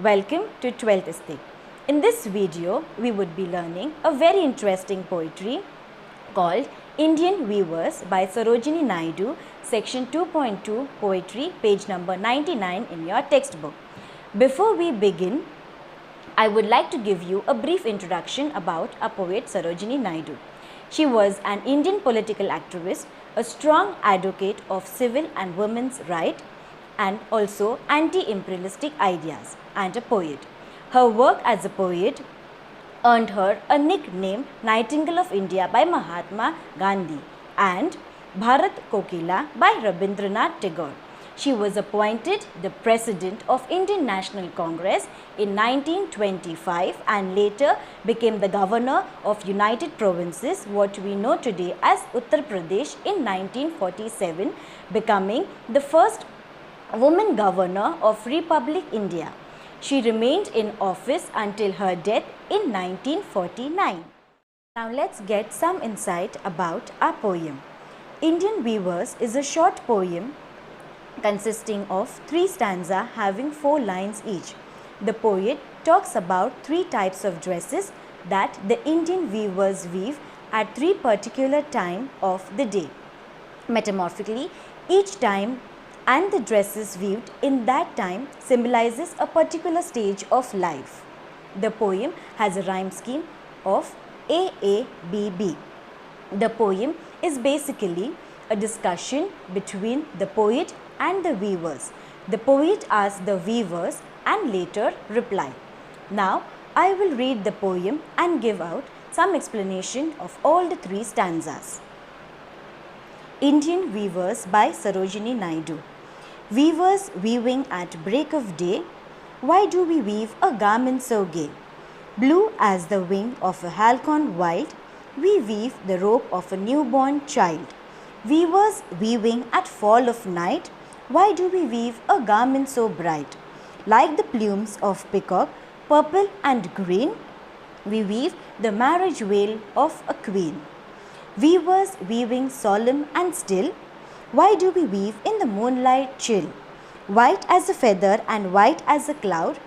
Welcome to 12th Estate. In this video, we would be learning a very interesting poetry called Indian Weavers by Sarojini Naidu, section 2.2 poetry, page number 99 in your textbook. Before we begin, I would like to give you a brief introduction about our poet Sarojini Naidu. She was an Indian political activist, a strong advocate of civil and women's rights, and also anti-imperialistic ideas, and a poet. Her work as a poet earned her a nickname Nightingale of India by Mahatma Gandhi and Bharat Kokila by Rabindranath Tagore. She was appointed the President of Indian National Congress in 1925 and later became the Governor of United Provinces, what we know today as Uttar Pradesh, in 1947, becoming the first woman governor of Republic India. She remained in office until her death in 1949. Now let's get some insight about our poem. Indian Weavers is a short poem consisting of 3 stanzas having 4 lines each. The poet talks about 3 types of dresses that the Indian weavers weave at 3 particular times of the day. Metamorphically, each time and the dresses weaved in that time symbolizes a particular stage of life. The poem has a rhyme scheme of AABB. The poem is basically a discussion between the poet and the weavers. The poet asks the weavers and later reply. Now I will read the poem and give out some explanation of all the 3 stanzas. Indian Weavers by Sarojini Naidu. Weavers weaving at break of day, why do we weave a garment so gay? Blue as the wing of a halcyon wild, we weave the robe of a newborn child. Weavers weaving at fall of night, why do we weave a garment so bright? Like the plumes of peacock, purple and green, we weave the marriage veil of a queen. Weavers weaving solemn and still, why do we weave in the moonlight chill? White as a feather and white as a cloud,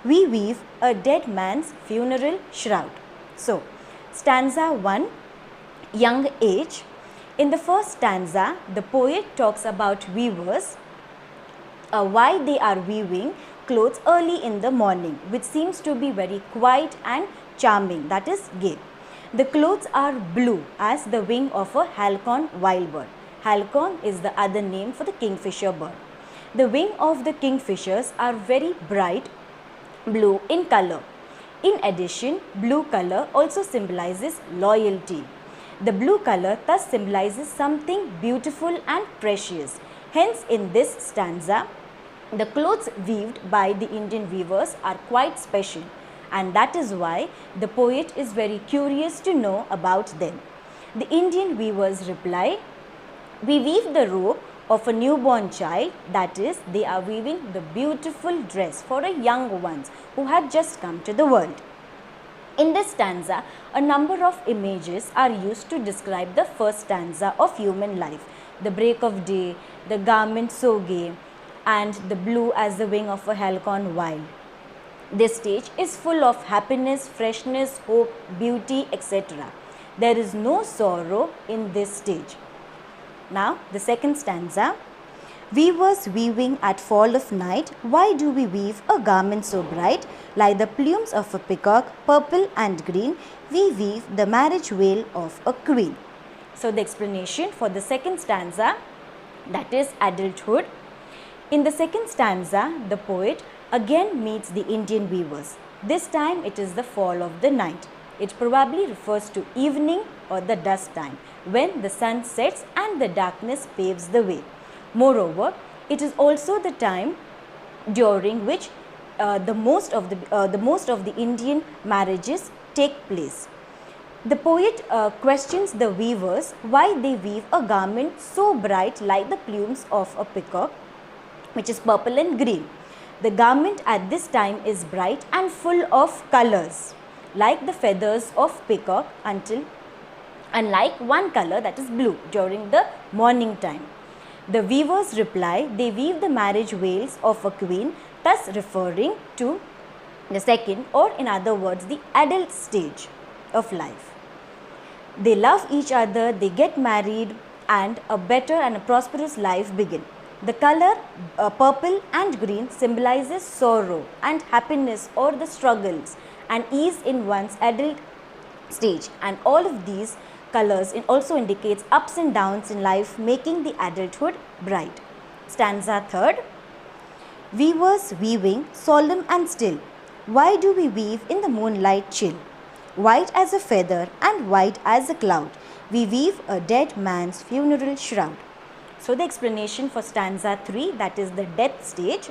we weave a dead man's funeral shroud. So, stanza 1, Young Age. In the first stanza, the poet talks about weavers, why they are weaving clothes early in the morning, which seems to be very quiet and charming, that is gay. The clothes are blue as the wing of a halcyon wild bird. Halcyon is the other name for the kingfisher bird. The wing of the kingfishers are very bright blue in color. In addition, blue color also symbolizes loyalty. The blue color thus symbolizes something beautiful and precious. Hence, in this stanza, the clothes weaved by the Indian weavers are quite special, and that is why the poet is very curious to know about them. The Indian weavers reply, we weave the robe of a newborn child, that is, they are weaving the beautiful dress for a young ones who had just come to the world. In this stanza, a number of images are used to describe the first stanza of human life. The break of day, the garment so gay, and the blue as the wing of a halcyon wild. This stage is full of happiness, freshness, hope, beauty, etc. There is no sorrow in this stage. Now, the second stanza. Weavers weaving at fall of night, why do we weave a garment so bright? Like the plumes of a peacock, purple and green, we weave the marriage veil of a queen. So, the explanation for the second stanza, that is adulthood. In the second stanza, the poet again meets the Indian weavers. This time it is the fall of the night. It probably refers to evening or the dusk time, when the sun sets and the darkness paves the way. Moreover, it is also the time during which the most of the Indian marriages take place. The poet questions the weavers why they weave a garment so bright like the plumes of a peacock, which is purple and green. The garment at this time is bright and full of colors, like the feathers of peacock, unlike one color, that is blue, during the morning time. The weavers reply, they weave the marriage veils of a queen, thus referring to the second, or in other words, the adult stage of life. They love each other, they get married, and a better and a prosperous life begin. The color purple and green symbolizes sorrow and happiness or the struggles and ease in one's adult stage, and all of these colors also indicates ups and downs in life, making the adulthood bright. Stanza third. Weavers weaving, solemn and still. Why do we weave in the moonlight chill? White as a feather and white as a cloud, we weave a dead man's funeral shroud. So the explanation for stanza 3, that is the death stage.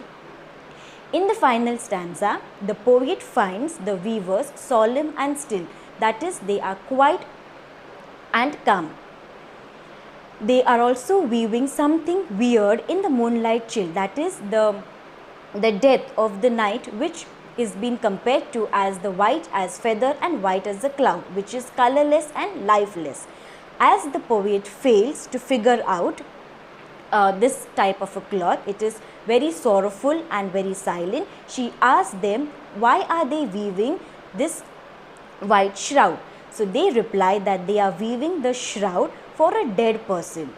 In the final stanza, the poet finds the weavers solemn and still, that is, they are quiet and calm. They are also weaving something weird in the moonlight chill, that is the death of the night, which is being compared to as the white as feather and white as a cloud, which is colorless and lifeless. As the poet fails to figure out this type of a cloth, it is very sorrowful and very silent. She asks them, why are they weaving this white shroud? So they reply that they are weaving the shroud for a dead person.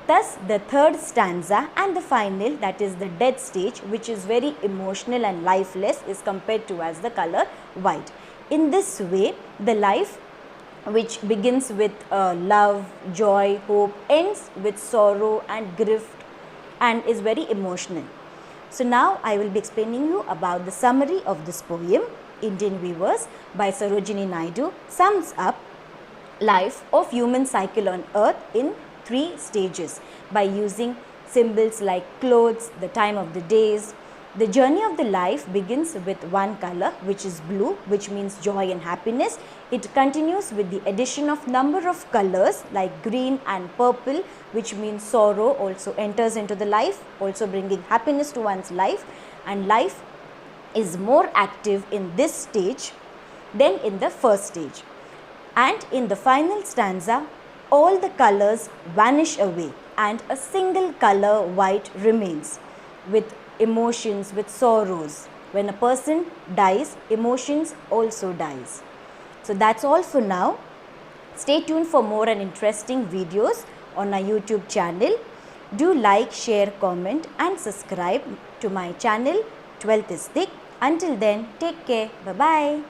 Thus, the third stanza and the final, that is the death stage, which is very emotional and lifeless, is compared to as the color white. In this way, the life which begins with love, joy, hope, ends with sorrow and grief and is very emotional. So now I will be explaining you about the summary of this poem. Indian Weavers by Sarojini Naidu sums up life of human cycle on earth in 3 stages by using symbols like clothes, the time of the days. The journey of the life begins with one color, which is blue, which means joy and happiness. It continues with the addition of number of colors like green and purple, which means sorrow also enters into the life, also bringing happiness to one's life, and life is more active in this stage than in the first stage. And in the final stanza, all the colors vanish away and a single color white remains with emotions, with sorrows. When a person dies, emotions also dies. So that's all for now. Stay tuned for more and interesting videos on our YouTube channel. Do like, share, comment and subscribe to my channel 12th is Thick. Until then, take care. Bye-bye.